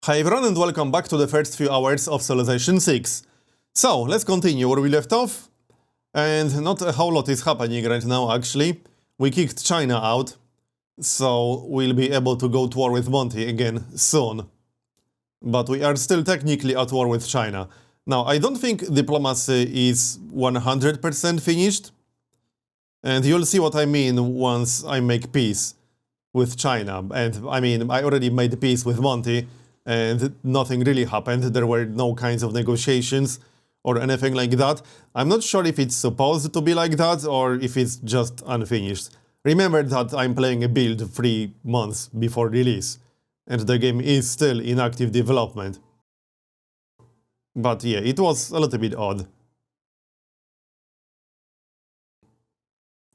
Hi everyone and welcome back to the first few hours of Civilization 6. So, let's continue where we left off. And not a whole lot is happening right now actually. We kicked China out, so we'll be able to go to war with Monty again soon. But we are still technically at war with China. Now, I don't think diplomacy is 100% finished. And you'll see what I mean once I make peace with China. And I mean, I already made peace with Monty. And nothing really happened. There were no kinds of negotiations or anything like that. I'm not sure if it's supposed to be like that or if it's just unfinished. Remember that I'm playing a build 3 months before release, and the game is still in active development. But yeah, it was a little bit odd.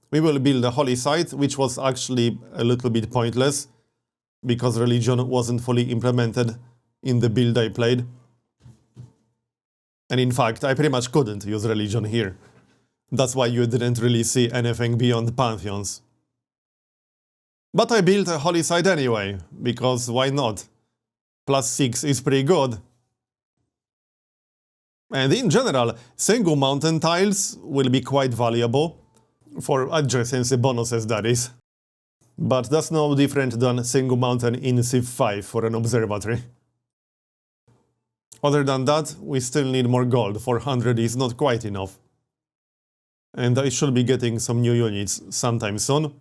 We will build a holy site, which was actually a little bit pointless, because religion wasn't fully implemented in the build I played. And in fact, I pretty much couldn't use religion here. That's why you didn't really see anything beyond pantheons. But I built a holy site anyway, because why not? +6 is pretty good. And in general, single mountain tiles will be quite valuable, for adjacency bonuses that is. But that's no different than single mountain in Civ 5 for an observatory. Other than that, we still need more gold. 400 is not quite enough. And I should be getting some new units sometime soon.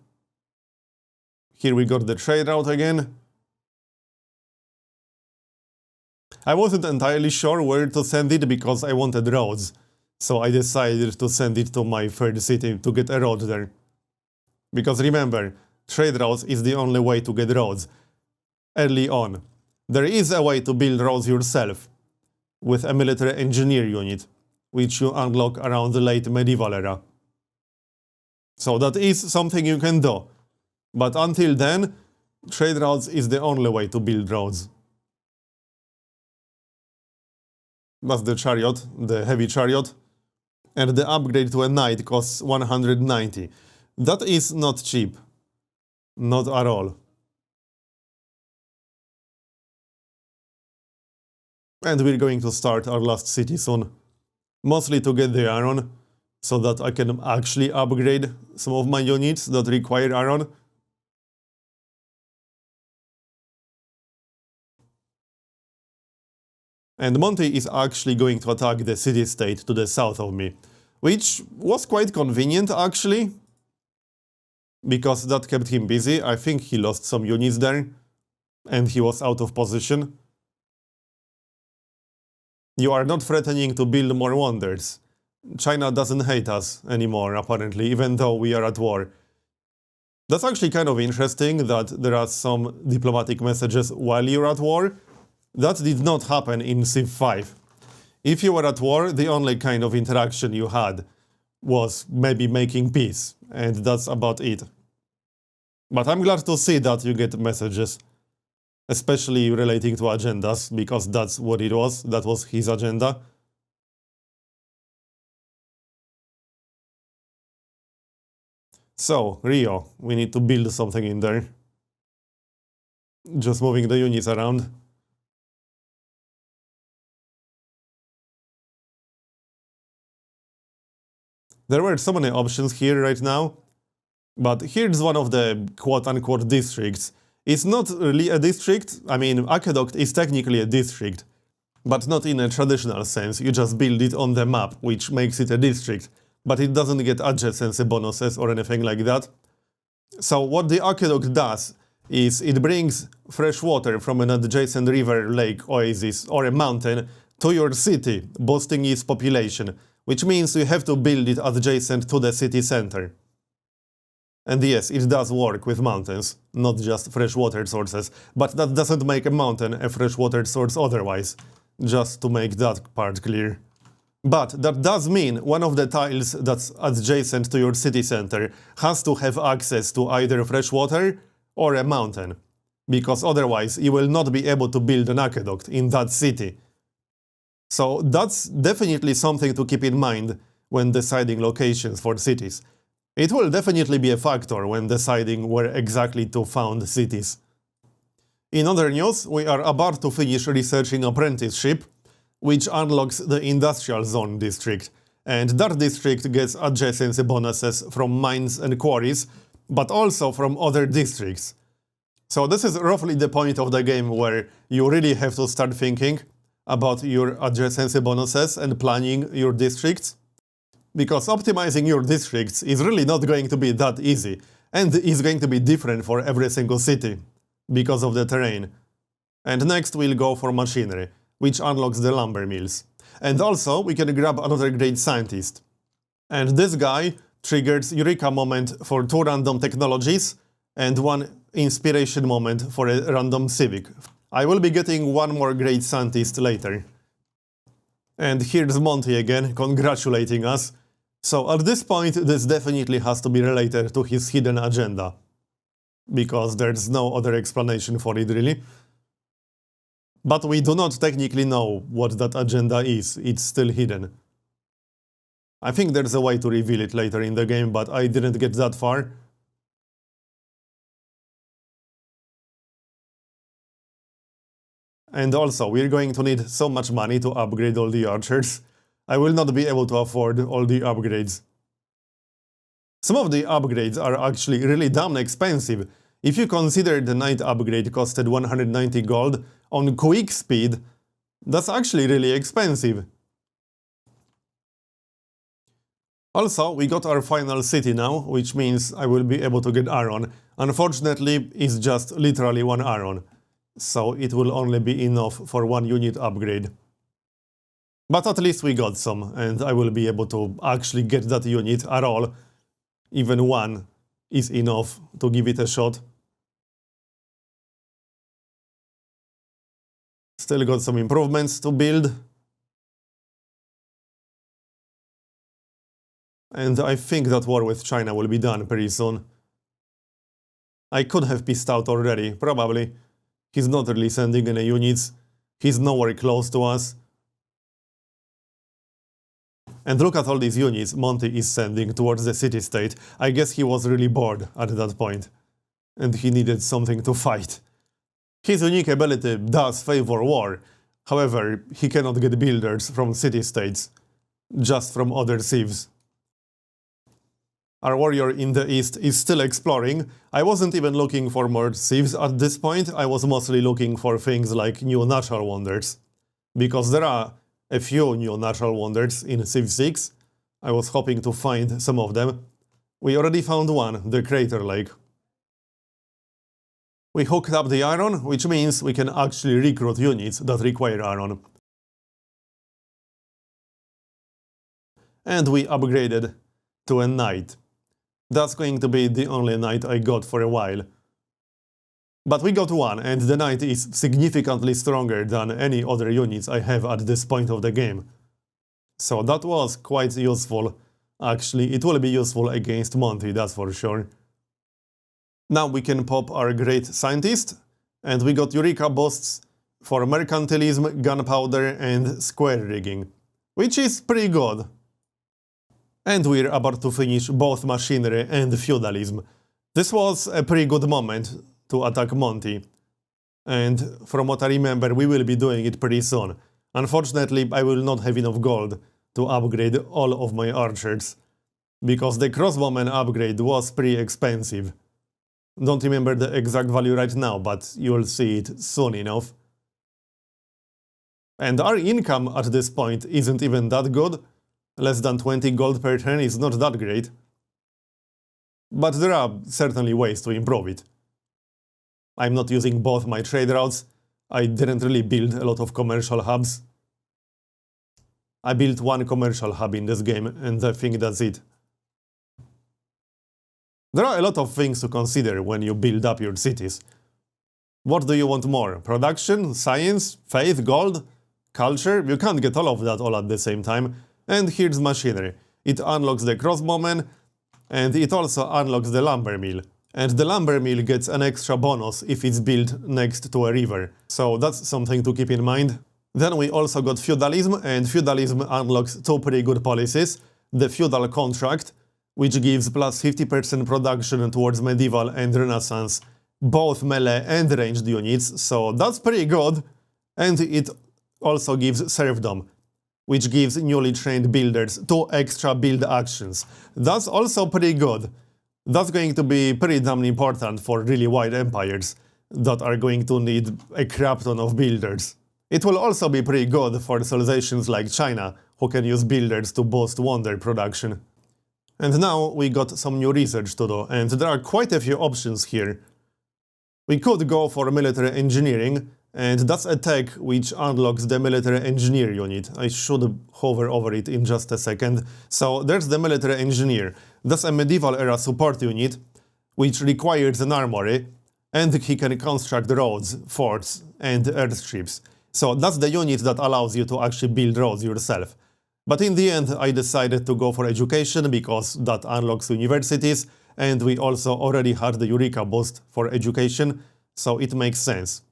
Here we got the trade route again. I wasn't entirely sure where to send it because I wanted roads. So I decided to send it to my third city to get a road there. Because remember, trade routes is the only way to get roads. Early on. There is a way to build roads yourself, with a military engineer unit, which you unlock around the late medieval era. So that is something you can do. But until then, trade routes is the only way to build roads. That's the chariot, the heavy chariot. And the upgrade to a knight costs 190. That is not cheap. Not at all. And we're going to start our last city soon. Mostly to get the iron, so that I can actually upgrade some of my units that require iron. And Monty is actually going to attack the city-state to the south of me, which was quite convenient actually, because that kept him busy. I think he lost some units there, and he was out of position. You are not threatening to build more wonders. China doesn't hate us anymore, apparently, even though we are at war. That's actually kind of interesting that there are some diplomatic messages while you're at war. That did not happen in Civ 5. If you were at war, the only kind of interaction you had was maybe making peace, and that's about it. But I'm glad to see that you get messages, especially relating to agendas, because that's what it was, that was his agenda. So, Rio, we need to build something in there. Just moving the units around. There were so many options here right now, but here's one of the quote-unquote districts. It's not really a district. I mean, Aqueduct is technically a district, but not in a traditional sense. You just build it on the map, which makes it a district, but it doesn't get adjacency bonuses or anything like that. So what the Aqueduct does is it brings fresh water from an adjacent river, lake, oasis, or a mountain to your city, boosting its population, which means you have to build it adjacent to the city center. And yes, it does work with mountains, not just freshwater sources, but that doesn't make a mountain a freshwater source otherwise, just to make that part clear. But that does mean one of the tiles that's adjacent to your city center has to have access to either freshwater or a mountain, because otherwise you will not be able to build an aqueduct in that city. So that's definitely something to keep in mind when deciding locations for cities. It will definitely be a factor when deciding where exactly to found cities. In other news, we are about to finish researching apprenticeship, which unlocks the industrial zone district, and that district gets adjacency bonuses from mines and quarries, but also from other districts. So this is roughly the point of the game where you really have to start thinking about your adjacency bonuses and planning your districts, because optimizing your districts is really not going to be that easy, and is going to be different for every single city, because of the terrain. And next we'll go for machinery, which unlocks the lumber mills. And also we can grab another great scientist. And this guy triggers Eureka moment for 2 random technologies, and 1 inspiration moment for a random civic. I will be getting 1 more great scientist later. And here's Monty again, congratulating us. So at this point, this definitely has to be related to his hidden agenda. Because there's no other explanation for it, really. But we do not technically know what that agenda is, it's still hidden. I think there's a way to reveal it later in the game, but I didn't get that far. And also, we're going to need so much money to upgrade all the archers. I will not be able to afford all the upgrades. Some of the upgrades are actually really damn expensive. If you consider the knight upgrade costed 190 gold on quick speed, that's actually really expensive. Also, we got our final city now, which means I will be able to get iron. Unfortunately, it's just literally 1 iron. So it will only be enough for 1 unit upgrade. But at least we got some, and I will be able to actually get that unit at all. Even 1 is enough to give it a shot. Still got some improvements to build. And I think that war with China will be done pretty soon. I could have pissed out already, probably. He's not really sending any units. He's nowhere close to us. And look at all these units Monty is sending towards the city-state. I guess he was really bored at that point. And he needed something to fight. His unique ability does favor war. However, he cannot get builders from city-states. Just from other civs. Our warrior in the east is still exploring. I wasn't even looking for more civs at this point. I was mostly looking for things like new natural wonders. Because there are a few new natural wonders in Civ 6. I was hoping to find some of them. We already found one, the Crater Lake. We hooked up the iron, which means we can actually recruit units that require iron. And we upgraded to a knight. That's going to be the only knight I got for a while. But we got 1, and the knight is significantly stronger than any other units I have at this point of the game. So that was quite useful. Actually, it will be useful against Monty, that's for sure. Now we can pop our great scientist, and we got Eureka boosts for mercantilism, gunpowder, and square rigging, which is pretty good. And we're about to finish both machinery and feudalism. This was a pretty good moment to attack Monty. And from what I remember, we will be doing it pretty soon. Unfortunately, I will not have enough gold to upgrade all of my archers, because the crossbowman upgrade was pretty expensive. Don't remember the exact value right now, but you'll see it soon enough. And our income at this point isn't even that good. Less than 20 gold per turn is not that great. But there are certainly ways to improve it. I'm not using both my trade routes. I didn't really build a lot of commercial hubs. I built 1 commercial hub in this game, and I think that's it. There are a lot of things to consider when you build up your cities. What do you want more? Production? Science? Faith? Gold? Culture? You can't get all of that all at the same time. And here's machinery. It unlocks the crossbowman, and it also unlocks the lumber mill. And the lumber mill gets an extra bonus if it's built next to a river. So that's something to keep in mind. Then we also got feudalism, and feudalism unlocks 2 pretty good policies. The feudal contract, which gives plus 50% production towards medieval and renaissance both melee and ranged units, so that's pretty good. And it also gives serfdom, which gives newly trained builders 2 extra build actions. That's also pretty good. That's going to be pretty damn important for really wide empires that are going to need a crap ton of builders. It will also be pretty good for civilizations like China, who can use builders to boost wonder production. And now we got some new research to do, and there are quite a few options here. We could go for military engineering, and that's a tech which unlocks the military engineer unit. I should hover over it in just a second. So there's the military engineer. That's a medieval era support unit, which requires an armory, and he can construct roads, forts, and airstrips. So that's the unit that allows you to actually build roads yourself. But in the end, I decided to go for education because that unlocks universities, and we also already had the Eureka boost for education, so it makes sense.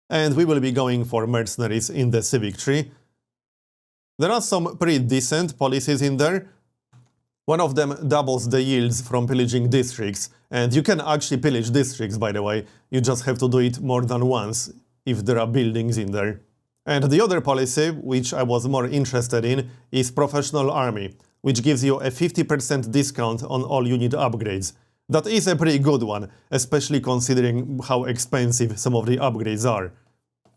And we will be going for mercenaries in the Civic tree. There are some pretty decent policies in there. One of them doubles the yields from pillaging districts, and you can actually pillage districts, by the way. You just have to do it more than once if there are buildings in there. And the other policy, which I was more interested in, is professional army, which gives you a 50% discount on all unit upgrades. That is a pretty good one, especially considering how expensive some of the upgrades are.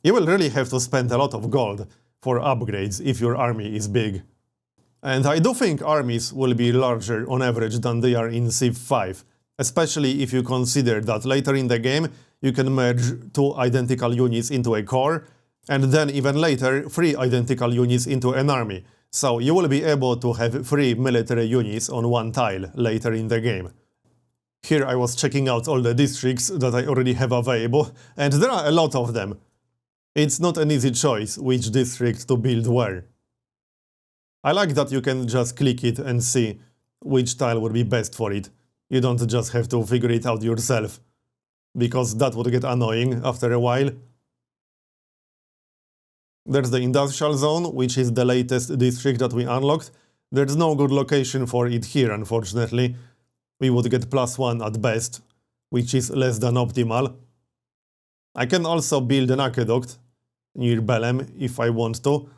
You will really have to spend a lot of gold for upgrades if your army is big. And I do think armies will be larger on average than they are in Civ 5, especially if you consider that later in the game you can merge 2 identical units into a corps, and then even later 3 identical units into an army. So you will be able to have 3 military units on one tile later in the game. Here I was checking out all the districts that I already have available, and there are a lot of them. It's not an easy choice which district to build where. I like that you can just click it and see which tile would be best for it. You don't just have to figure it out yourself, because that would get annoying after a while. There's the industrial zone, which is the latest district that we unlocked. There's no good location for it here, unfortunately. We would get +1 at best, which is less than optimal. I can also build an aqueduct near Belém if I want to.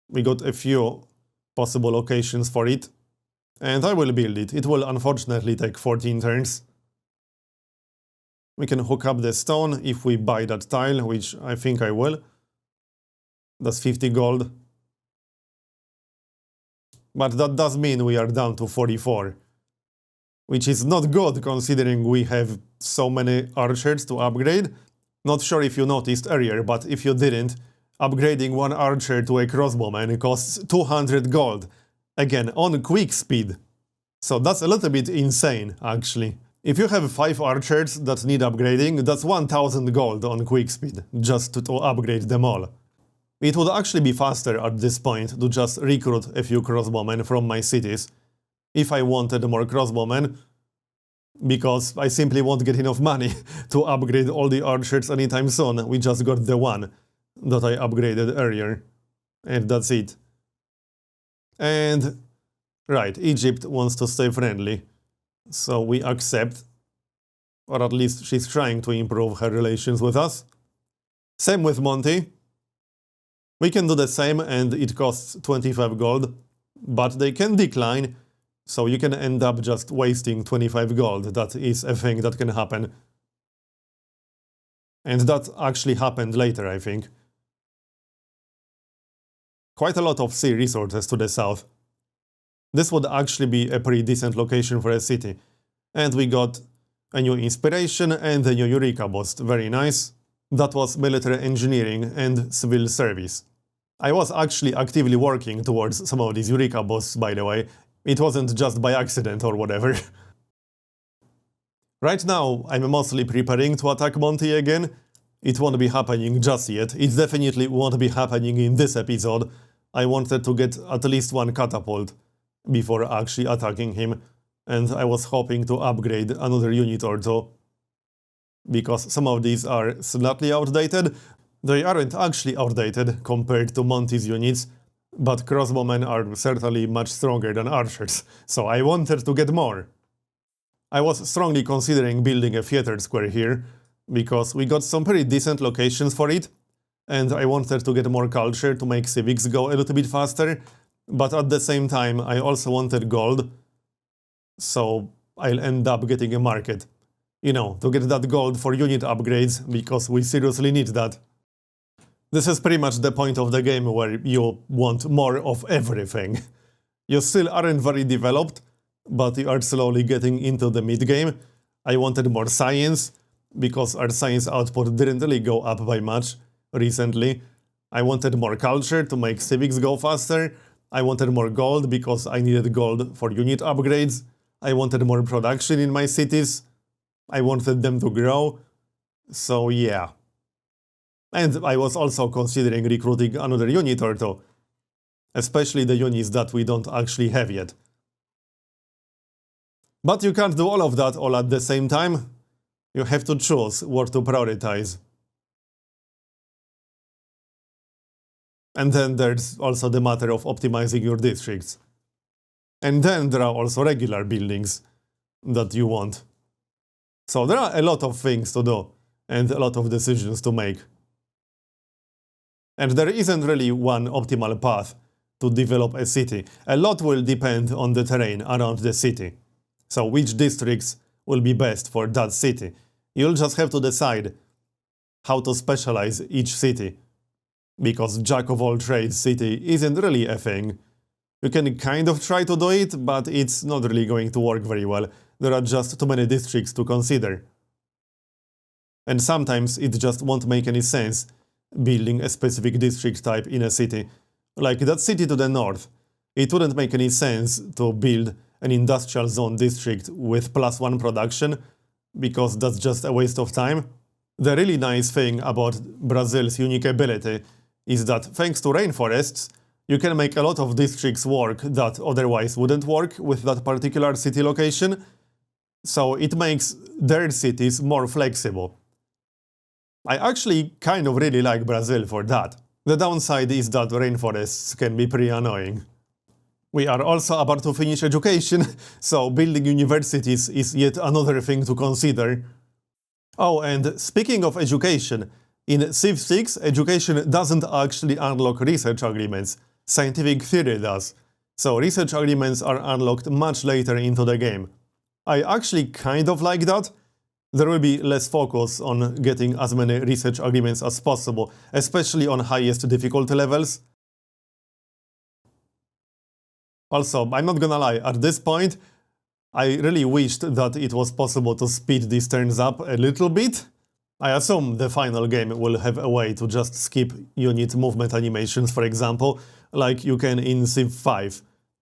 We got a few possible locations for it, and I will build it. It will unfortunately take 14 turns. We can hook up the stone if we buy that tile, which I think I will. That's 50 gold. But that does mean we are down to 44. Which is not good considering we have so many archers to upgrade. Not sure if you noticed earlier, but if you didn't, upgrading one archer to a crossbowman costs 200 gold. Again, on quick speed. So that's a little bit insane, actually. If you have 5 archers that need upgrading, that's 1000 gold on quick speed, just to upgrade them all. It would actually be faster at this point to just recruit a few crossbowmen from my cities, if I wanted more crossbowmen, because I simply won't get enough money to upgrade all the archers anytime soon. We just got the one that I upgraded earlier, and that's it. And right, Egypt wants to stay friendly. So we accept, or at least she's trying to improve her relations with us. Same with Monty. We can do the same and it costs 25 gold, but they can decline, so you can end up just wasting 25 gold. That is a thing that can happen. And that actually happened later, I think. Quite a lot of sea resources to the south. This would actually be a pretty decent location for a city. And we got a new inspiration and a new Eureka boost. Very nice. That was military engineering and civil service. I was actually actively working towards some of these Eureka boosts, by the way. It wasn't just by accident or whatever. Right now, I'm mostly preparing to attack Monty again. It won't be happening just yet. It definitely won't be happening in this episode. I wanted to get at least 1 catapult before actually attacking him, and I was hoping to upgrade another unit or 2. Because some of these are slightly outdated. They aren't actually outdated compared to Monty's units, but crossbowmen are certainly much stronger than archers, so I wanted to get more. I was strongly considering building a theater square here, because we got some pretty decent locations for it, and I wanted to get more culture to make civics go a little bit faster, but at the same time I also wanted gold, so I'll end up getting a market. You know, to get that gold for unit upgrades, because we seriously need that. This is pretty much the point of the game where you want more of everything. You still aren't very developed, but you are slowly getting into the mid-game. I wanted more science, because our science output didn't really go up by much recently. I wanted more culture to make civics go faster. I wanted more gold, because I needed gold for unit upgrades. I wanted more production in my cities. I wanted them to grow. So yeah. And I was also considering recruiting another unit or two, especially the units that we don't actually have yet. But you can't do all of that all at the same time. You have to choose what to prioritize. And then there's also the matter of optimizing your districts. And then there are also regular buildings that you want. So there are a lot of things to do, and a lot of decisions to make. And there isn't really one optimal path to develop a city. A lot will depend on the terrain around the city. So which districts will be best for that city? You'll just have to decide how to specialize each city. Because jack-of-all-trades city isn't really a thing. You can kind of try to do it, but it's not really going to work very well. There are just too many districts to consider. And sometimes it just won't make any sense building a specific district type in a city. Like that city to the north. It wouldn't make any sense to build an industrial zone district with +1 production, because that's just a waste of time. The really nice thing about Brazil's unique ability is that thanks to rainforests, you can make a lot of districts work that otherwise wouldn't work with that particular city location. So it makes their cities more flexible. I actually kind of really like Brazil for that. The downside is that rainforests can be pretty annoying. We are also about to finish education, so building universities is yet another thing to consider. Oh, and speaking of education, in Civ 6, education doesn't actually unlock research agreements. Scientific theory does. So research agreements are unlocked much later into the game. I actually kind of like that. There will be less focus on getting as many research agreements as possible, especially on highest difficulty levels. Also, I'm not gonna lie, at this point, I really wished that it was possible to speed these turns up a little bit. I assume the final game will have a way to just skip unit movement animations, for example, like you can in Civ 5.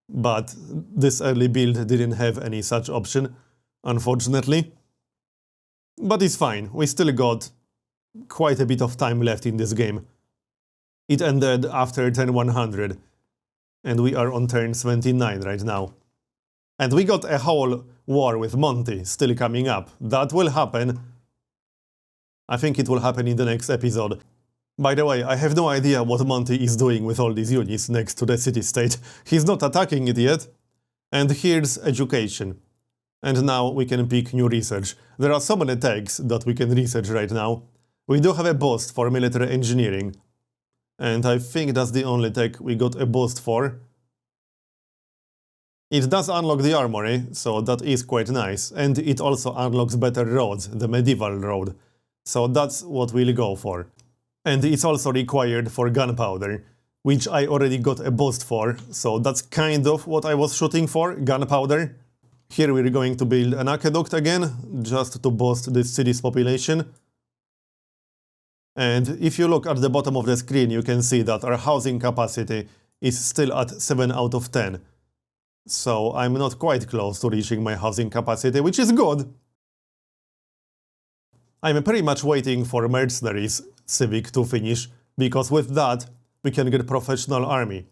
But this early build didn't have any such option, unfortunately. But it's fine, we still got quite a bit of time left in this game. It ended after turn 100, and we are on turn 79 right now. And we got a whole war with Monty still coming up. That will happen. I think it will happen in the next episode. By the way, I have no idea what Monty is doing with all these units next to the city-state. He's not attacking it yet. And here's education. And now we can pick new research. There are so many techs that we can research right now. We do have a boost for military engineering. And I think that's the only tech we got a boost for. It does unlock the armory, so that is quite nice. And it also unlocks better roads, the medieval road. So that's what we'll go for. And it's also required for gunpowder, which I already got a boost for, so that's kind of what I was shooting for, gunpowder. Here we're going to build an aqueduct again, just to boost this city's population. And if you look at the bottom of the screen, you can see that our housing capacity is still at 7 out of 10. So I'm not quite close to reaching my housing capacity, which is good. I'm pretty much waiting for Mercenaries Civic to finish, because with that we can get professional army.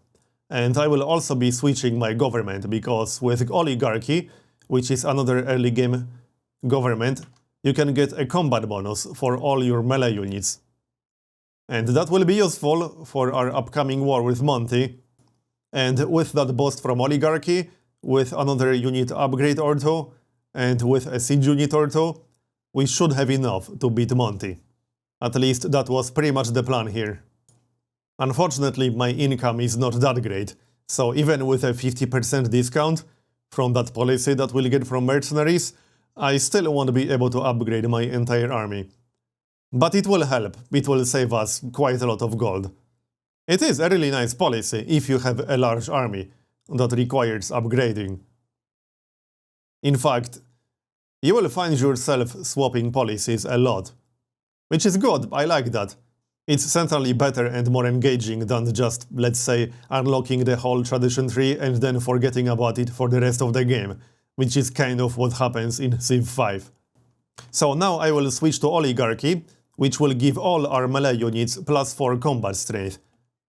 And I will also be switching my government, because with Oligarchy, which is another early game government, you can get a combat bonus for all your melee units. And that will be useful for our upcoming war with Monty. And with that boost from Oligarchy, with another unit upgrade or two, and with a siege unit or two, we should have enough to beat Monty. At least that was pretty much the plan here. Unfortunately, my income is not that great, so even with a 50% discount from that policy that we'll get from mercenaries, I still won't be able to upgrade my entire army. But it will help, it will save us quite a lot of gold. It is a really nice policy if you have a large army that requires upgrading. In fact, you will find yourself swapping policies a lot. Which is good, I like that. It's certainly better and more engaging than just, let's say, unlocking the whole tradition tree and then forgetting about it for the rest of the game, which is kind of what happens in Civ 5. So now I will switch to Oligarchy, which will give all our melee units +4 combat strength.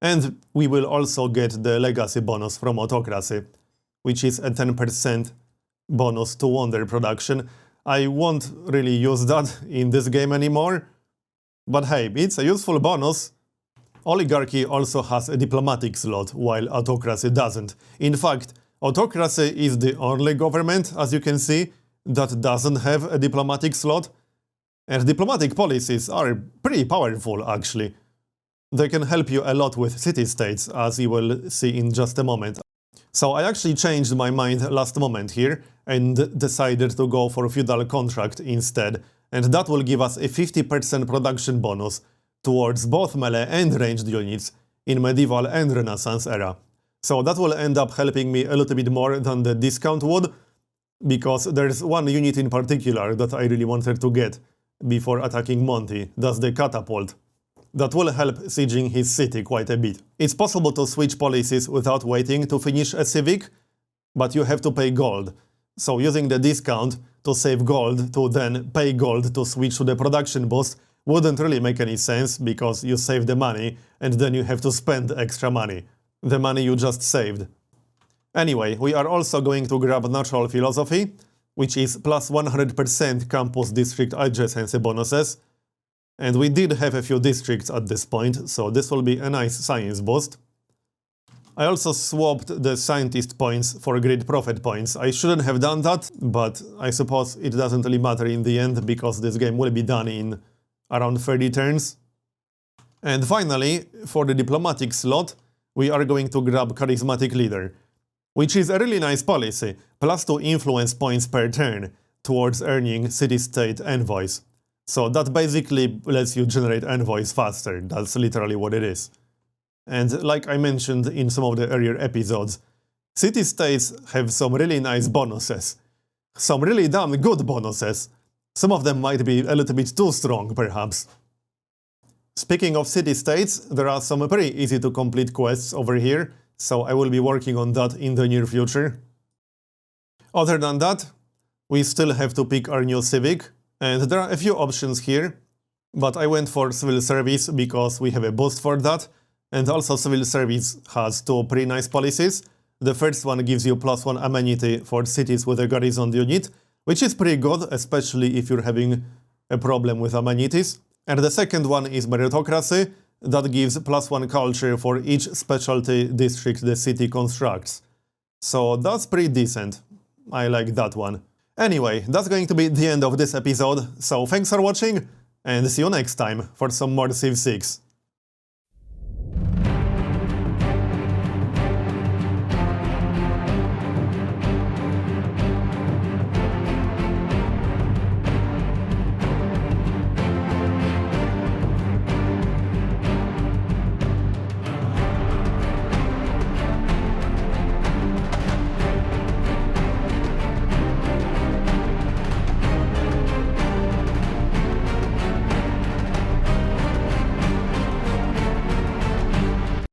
And we will also get the legacy bonus from Autocracy, which is a 10% bonus to wonder production. I won't really use that in this game anymore, but hey, it's a useful bonus. Oligarchy also has a diplomatic slot, while Autocracy doesn't. In fact, Autocracy is the only government, as you can see, that doesn't have a diplomatic slot. And diplomatic policies are pretty powerful, actually. They can help you a lot with city-states, as you will see in just a moment. So I actually changed my mind last moment here, and decided to go for feudal contract instead. And that will give us a 50% production bonus towards both melee and ranged units in medieval and Renaissance era. So that will end up helping me a little bit more than the discount would, because there's one unit in particular that I really wanted to get before attacking Monty. That's the catapult. That will help sieging his city quite a bit. It's possible to switch policies without waiting to finish a civic, but you have to pay gold. So using the discount to save gold to then pay gold to switch to the production boost wouldn't really make any sense, because you save the money and then you have to spend extra money. The money you just saved. Anyway, we are also going to grab Natural Philosophy, which is +100% campus district adjacency bonuses. And we did have a few districts at this point, so this will be a nice science boost. I also swapped the scientist points for great prophet points. I shouldn't have done that, but I suppose it doesn't really matter in the end, because this game will be done in around 30 turns. And finally, for the diplomatic slot, we are going to grab charismatic leader, which is a really nice policy, +2 influence points per turn towards earning city-state envoys. So that basically lets you generate envoys faster, that's literally what it is. And like I mentioned in some of the earlier episodes, city-states have some really nice bonuses. Some really damn good bonuses. Some of them might be a little bit too strong, perhaps. Speaking of city-states, there are some pretty easy to complete quests over here, so I will be working on that in the near future. Other than that, we still have to pick our new Civic, and there are a few options here, but I went for Civil Service because we have a boost for that, and also Civil Service has two pretty nice policies. The first one gives you +1 amenity for cities with a garrison unit, which is pretty good, especially if you're having a problem with amenities. And the second one is Meritocracy, that gives +1 culture for each specialty district the city constructs. So that's pretty decent. I like that one. Anyway, that's going to be the end of this episode, so thanks for watching, and see you next time for some more Civ 6.